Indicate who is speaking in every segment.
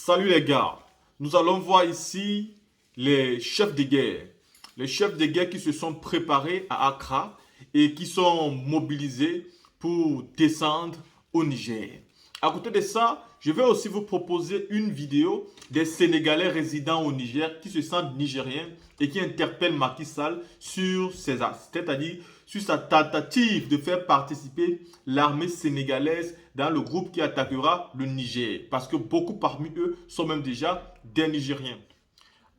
Speaker 1: Salut les gars, nous allons voir ici les chefs de guerre. Les chefs de guerre qui se sont préparés à Accra et qui sont mobilisés pour descendre au Niger. À côté de ça, je vais aussi vous proposer une vidéo des Sénégalais résidant au Niger qui se sentent nigériens et qui interpellent Macky Sall sur ses actes, c'est-à-dire sur sa tentative de faire participer l'armée sénégalaise dans le groupe qui attaquera le Niger. Parce que beaucoup parmi eux sont même déjà des Nigériens.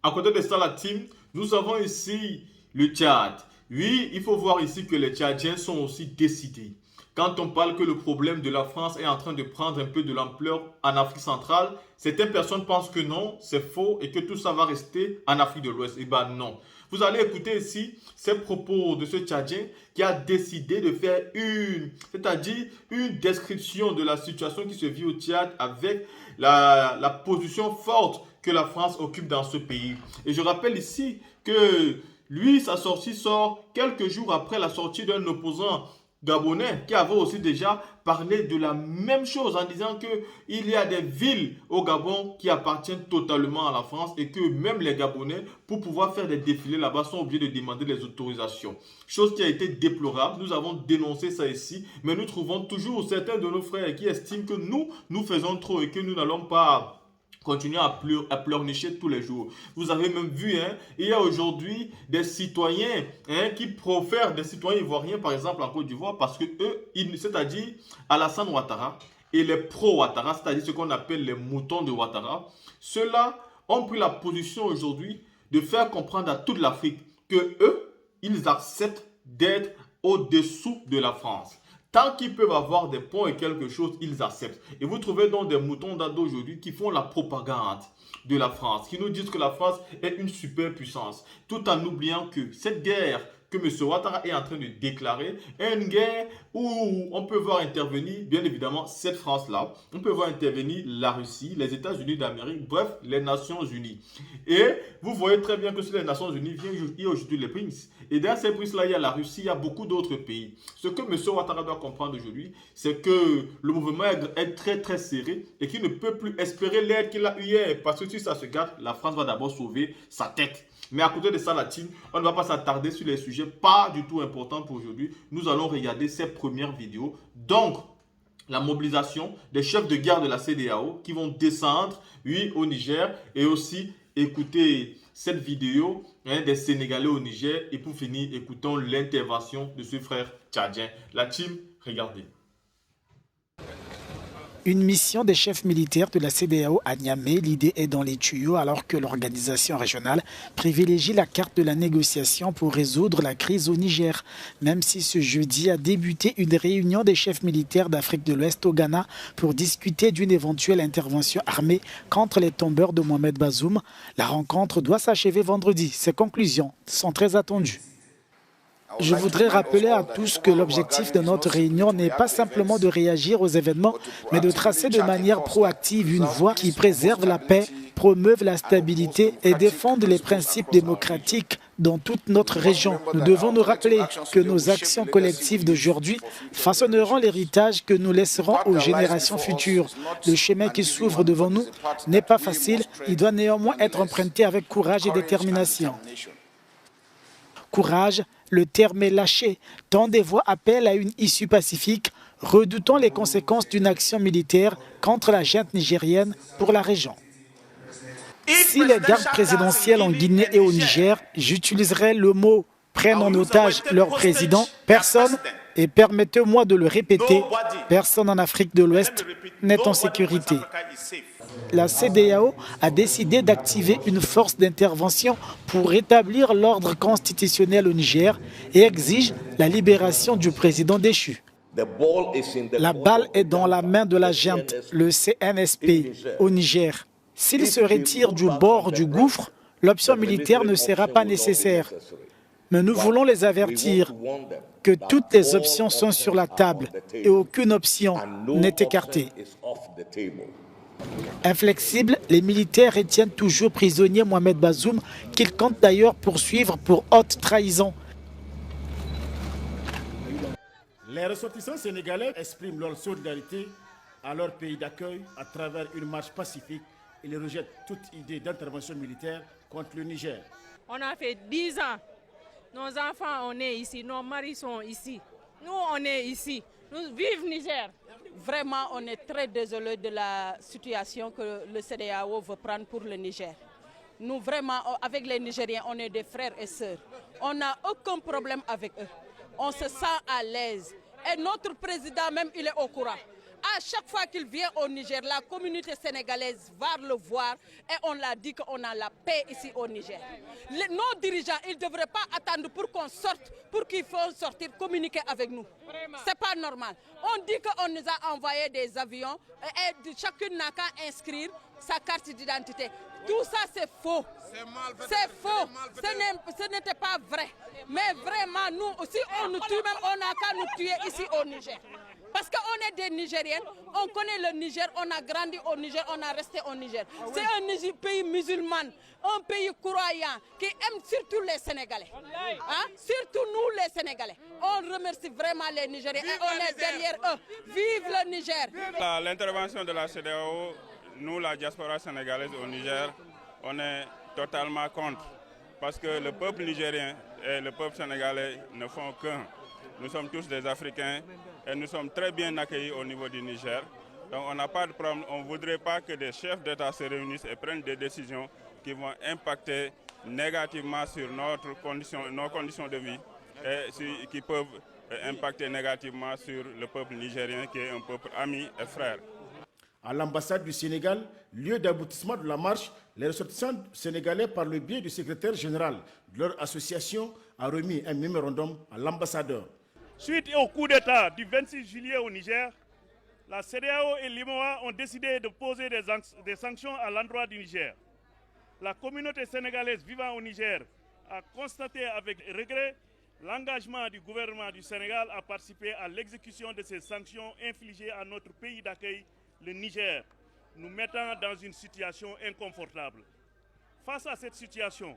Speaker 1: À côté de ça, la team, nous avons ici le Tchad. Oui, il faut voir ici que les Tchadiens sont aussi décidés. Quand on parle que le problème de la France est en train de prendre un peu de l'ampleur en Afrique centrale, certaines personnes pensent que non, c'est faux et que tout ça va rester en Afrique de l'Ouest. Eh bien non. Vous allez écouter ici ces propos de ce Tchadien qui a décidé de faire une description de la situation qui se vit au Tchad avec la position forte que la France occupe dans ce pays. Et je rappelle ici que lui, sa sortie sort quelques jours après la sortie d'un opposant gabonais qui avait aussi déjà parlé de la même chose en disant qu'il y a des villes au Gabon qui appartiennent totalement à la France et que même les Gabonais, pour pouvoir faire des défilés là-bas, sont obligés de demander les autorisations. Chose qui a été déplorable. Nous avons dénoncé ça ici, mais nous trouvons toujours certains de nos frères qui estiment que nous faisons trop et que nous n'allons pas continuer à pleurnicher tous les jours. Vous avez même vu, il y a aujourd'hui des citoyens qui profèrent, des citoyens ivoiriens par exemple en Côte d'Ivoire, parce que eux, c'est-à-dire Alassane Ouattara et les pro-Ouattara, c'est-à-dire ce qu'on appelle les moutons de Ouattara, ceux-là ont pris la position aujourd'hui de faire comprendre à toute l'Afrique que eux, ils acceptent d'être au-dessous de la France. Tant qu'ils peuvent avoir des ponts et quelque chose, ils acceptent. Et vous trouvez donc des moutons d'aujourd'hui qui font la propagande de la France, qui nous disent que la France est une superpuissance, tout en oubliant que cette guerre que M. Ouattara est en train de déclarer est une guerre où on peut voir intervenir, bien évidemment, cette France-là. On peut voir intervenir la Russie, les États-Unis d'Amérique, bref, les Nations Unies. Et vous voyez très bien que sur les Nations Unies, il y a aujourd'hui les princes. Et dans ces princes-là, il y a la Russie, il y a beaucoup d'autres pays. Ce que M. Ouattara doit comprendre aujourd'hui, c'est que le mouvement est très très serré et qu'il ne peut plus espérer l'aide qu'il a eu hier. Parce que si ça se gâte, la France va d'abord sauver sa tête. Mais à côté de ça, la team, on ne va pas s'attarder sur les sujets pas du tout importants pour aujourd'hui. Nous allons regarder ces premières vidéos. Donc, la mobilisation des chefs de guerre de la CEDEAO qui vont descendre, oui, au Niger et aussi écouter cette vidéo des Sénégalais au Niger. Et pour finir, écoutons l'intervention de ce frère tchadien. La team, regardez.
Speaker 2: Une mission des chefs militaires de la CEDEAO à Niamey, l'idée est dans les tuyaux alors que l'organisation régionale privilégie la carte de la négociation pour résoudre la crise au Niger. Même si ce jeudi a débuté une réunion des chefs militaires d'Afrique de l'Ouest au Ghana pour discuter d'une éventuelle intervention armée contre les tombeurs de Mohamed Bazoum, la rencontre doit s'achever vendredi. Ses conclusions sont très attendues. Je voudrais rappeler à tous que l'objectif de notre réunion n'est pas simplement de réagir aux événements, mais de tracer de manière proactive une voie qui préserve la paix, promeuve la stabilité et défende les principes démocratiques dans toute notre région. Nous devons nous rappeler que nos actions collectives d'aujourd'hui façonneront l'héritage que nous laisserons aux générations futures. Le chemin qui s'ouvre devant nous n'est pas facile, il doit néanmoins être emprunté avec courage et détermination. Courage, le terme est lâché, tant des voix appellent à une issue pacifique, redoutant les conséquences d'une action militaire contre la junte nigérienne pour la région. Si les gardes présidentielles en Guinée et au Niger, j'utiliserai le mot « prennent en otage leur président », personne, et permettez-moi de le répéter, personne en Afrique de l'Ouest n'est en sécurité. La CEDEAO a décidé d'activer une force d'intervention pour rétablir l'ordre constitutionnel au Niger et exige la libération du président déchu. La balle est dans la main de la junte, le CNSP, au Niger. S'il se retire du bord du gouffre, l'option militaire ne sera pas nécessaire. Mais nous voulons les avertir que toutes les options sont sur la table et aucune option n'est écartée. Inflexibles, les militaires retiennent toujours prisonnier Mohamed Bazoum, qu'ils comptent d'ailleurs poursuivre pour haute trahison.
Speaker 3: Les ressortissants sénégalais expriment leur solidarité à leur pays d'accueil à travers une marche pacifique Il rejette toute idée d'intervention militaire contre le Niger.
Speaker 4: On a fait 10 ans. Nos enfants, on est ici. Nos maris sont ici. Nous, on est ici. Nous vivons Niger.
Speaker 5: Vraiment, on est très désolé de la situation que le CEDEAO veut prendre pour le Niger. Nous, vraiment, avec les Nigériens, on est des frères et sœurs. On n'a aucun problème avec eux. On se sent à l'aise. Et notre président même, il est au courant. À chaque fois qu'il vient au Niger, la communauté sénégalaise va le voir et on l'a dit qu'on a la paix ici au Niger. Nos dirigeants, ils ne devraient pas attendre pour qu'on sorte, pour qu'ils fassent sortir, communiquer avec nous. Ce n'est pas normal. On dit qu'on nous a envoyé des avions et chacune n'a qu'à inscrire sa carte d'identité. Tout ça, c'est faux. C'est faux. Ce n'était pas vrai. Mais vraiment, nous aussi, on nous tue, même on n'a qu'à nous tuer ici au Niger. Parce qu'on est des Nigériennes, on connaît le Niger, on a grandi au Niger, on a resté au Niger. C'est un pays musulman, un pays croyant qui aime surtout les Sénégalais. Hein? Surtout nous les Sénégalais. On remercie vraiment les Nigériens et on est derrière eux. Vive le Niger.
Speaker 6: L'intervention de la CEDEAO, nous, la diaspora sénégalaise au Niger, on est totalement contre. Parce que le peuple nigérien et le peuple sénégalais ne font qu'un. Nous sommes tous des Africains et nous sommes très bien accueillis au niveau du Niger. Donc on n'a pas de problème. On ne voudrait pas que des chefs d'État se réunissent et prennent des décisions qui vont impacter négativement sur nos conditions de vie et qui peuvent impacter négativement sur le peuple nigérien qui est un peuple ami et frère.
Speaker 3: À l'ambassade du Sénégal, lieu d'aboutissement de la marche, les ressortissants sénégalais, par le biais du secrétaire général de leur association, a remis un mémorandum à l'ambassadeur.
Speaker 7: Suite au coup d'État du 26 juillet au Niger, la CEDEAO et l'IMOA ont décidé de poser des sanctions à l'endroit du Niger. La communauté sénégalaise vivant au Niger a constaté avec regret l'engagement du gouvernement du Sénégal à participer à l'exécution de ces sanctions infligées à notre pays d'accueil, le Niger, nous mettant dans une situation inconfortable. Face à cette situation,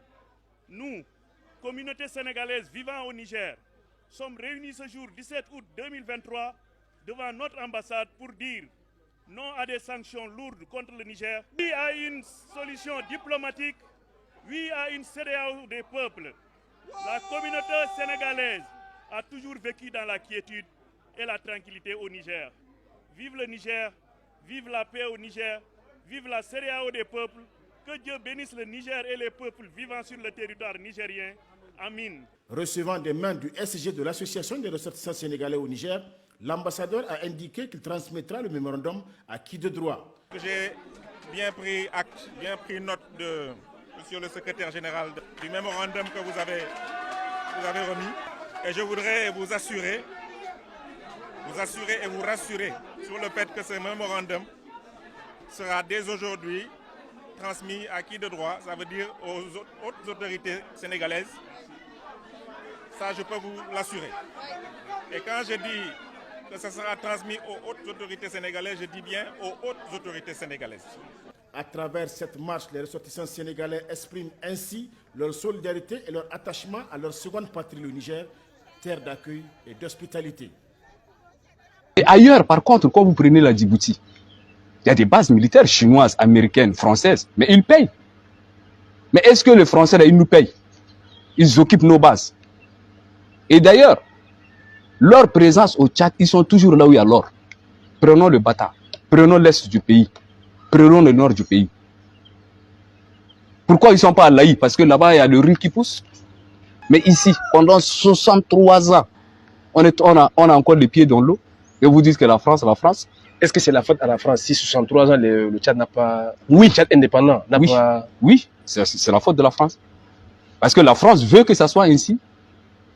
Speaker 7: nous, communauté sénégalaise vivant au Niger, sommes réunis ce jour 17 août 2023 devant notre ambassade pour dire non à des sanctions lourdes contre le Niger, oui à une solution diplomatique, oui à une CEDEAO des peuples. La communauté sénégalaise a toujours vécu dans la quiétude et la tranquillité au Niger. Vive le Niger, vive la paix au Niger, vive la CEDEAO des peuples. Que Dieu bénisse le Niger et les peuples vivant sur le territoire nigérien. Amin.
Speaker 3: Recevant des mains du SG de l'Association des ressortissants sénégalais au Niger, l'ambassadeur a indiqué qu'il transmettra le mémorandum à qui de droit.
Speaker 8: J'ai bien pris acte, bien pris note de monsieur le secrétaire général du mémorandum que vous avez remis. Et je voudrais vous assurer et vous rassurer sur le fait que ce mémorandum sera dès aujourd'hui transmis à qui de droit, ça veut dire aux hautes autorités sénégalaises. Ça, je peux vous l'assurer. Et quand je dis que ça sera transmis aux hautes autorités sénégalaises, je dis bien aux hautes autorités sénégalaises.
Speaker 3: À travers cette marche, les ressortissants sénégalais expriment ainsi leur solidarité et leur attachement à leur seconde patrie, le Niger, terre d'accueil et d'hospitalité.
Speaker 9: Et ailleurs, par contre, quand vous prenez la Djibouti, il y a des bases militaires chinoises, américaines, françaises, mais ils payent. Mais est-ce que les Français, là, ils nous payent? Ils occupent nos bases. Et d'ailleurs, leur présence au Tchad, ils sont toujours là où il y a l'or. Prenons le Bata, prenons l'est du pays, prenons le nord du pays. Pourquoi ils ne sont pas à l'Aï? Parce que là-bas, il y a le riz qui pousse. Mais ici, pendant 63 ans, on a encore les pieds dans l'eau. Et vous dites que la France.
Speaker 10: Est-ce que c'est la faute à la France si 63 ans le Tchad n'a pas...
Speaker 9: Oui.
Speaker 10: Le Tchad indépendant n'a pas...
Speaker 9: Oui, c'est la faute de la France. Parce que la France veut que ça soit ainsi.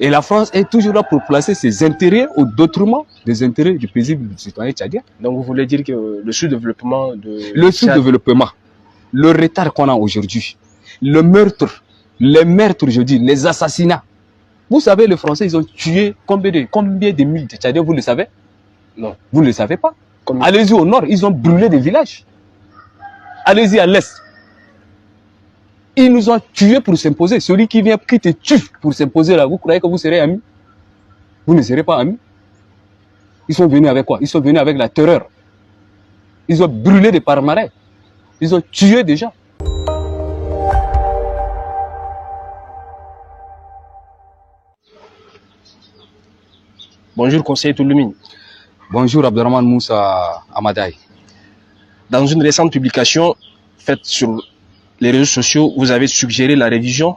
Speaker 9: Et la France est toujours là pour placer ses intérêts au détriment des intérêts du paisible citoyen tchadien.
Speaker 10: Donc vous voulez dire que le sous-développement
Speaker 9: Le sous-développement, le retard qu'on a aujourd'hui, le meurtre, les meurtres, je dis, les assassinats. Vous savez, les Français, ils ont tué combien de milliers de Tchadiens, vous le savez?
Speaker 10: Non.
Speaker 9: Vous ne le savez pas? Allez-y au nord, ils ont brûlé des villages. Allez-y à l'est. Ils nous ont tués pour s'imposer. Celui qui vient, qui te tue pour s'imposer là, vous croyez que vous serez amis? Vous ne serez pas amis. Ils sont venus avec quoi? Ils sont venus avec la terreur. Ils ont brûlé des palmarès. Ils ont tué des gens.
Speaker 10: Bonjour, conseiller Touloumine.
Speaker 9: Bonjour, Abderrahmane Moussa Amadaï.
Speaker 10: Dans une récente publication faite sur les réseaux sociaux, vous avez suggéré la révision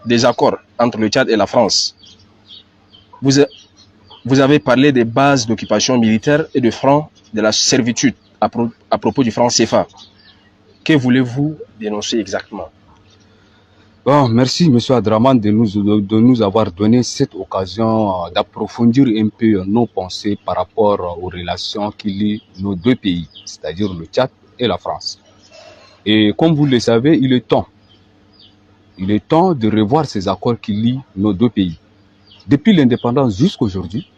Speaker 10: des accords entre le Tchad et la France. Vous avez parlé des bases d'occupation militaire et de francs de la servitude à propos du franc CFA. Que voulez-vous dénoncer exactement?
Speaker 9: Bon, merci M. Abderrahmane de nous avoir donné cette occasion d'approfondir un peu nos pensées par rapport aux relations qui lient nos deux pays, c'est-à-dire le Tchad et la France. Et comme vous le savez, il est temps de revoir ces accords qui lient nos deux pays. Depuis l'indépendance jusqu'à aujourd'hui,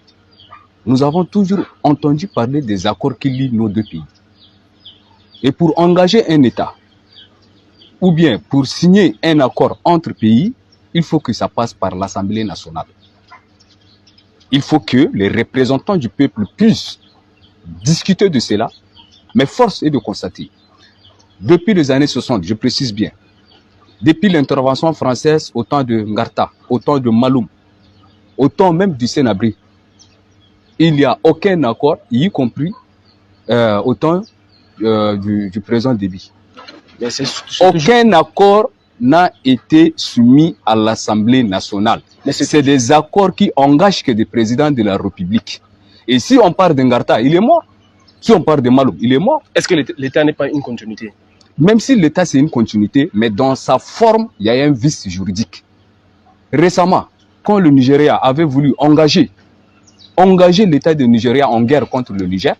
Speaker 9: nous avons toujours entendu parler des accords qui lient nos deux pays. Et pour engager un État, ou bien pour signer un accord entre pays, il faut que ça passe par l'Assemblée nationale. Il faut que les représentants du peuple puissent discuter de cela, mais force est de constater, depuis les années 60, je précise bien, depuis l'intervention française au temps de Ngarta, au temps de Maloum, au temps même du Sénabri, il n'y a aucun accord, y compris au temps du président Déby. Aucun accord n'a été soumis à l'Assemblée nationale. C'est des accords qui engagent que des présidents de la République. Et si on parle de Ngarta, il est mort. Si on parle de Maloum, il est mort.
Speaker 10: Est-ce que l'État n'est pas une continuité?
Speaker 9: Même si l'État c'est une continuité, mais dans sa forme, il y a un vice juridique. Récemment, quand le Nigeria avait voulu engager l'État du Nigeria en guerre contre le Niger,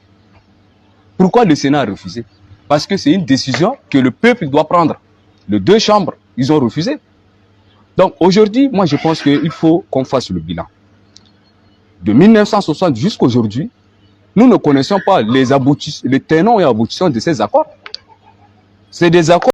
Speaker 9: pourquoi le Sénat a refusé? Parce que c'est une décision que le peuple doit prendre. Les deux chambres, ils ont refusé. Donc aujourd'hui, moi je pense qu'il faut qu'on fasse le bilan. De 1960 jusqu'à aujourd'hui, nous ne connaissons pas les tenants et aboutissants de ces accords. C'est des accords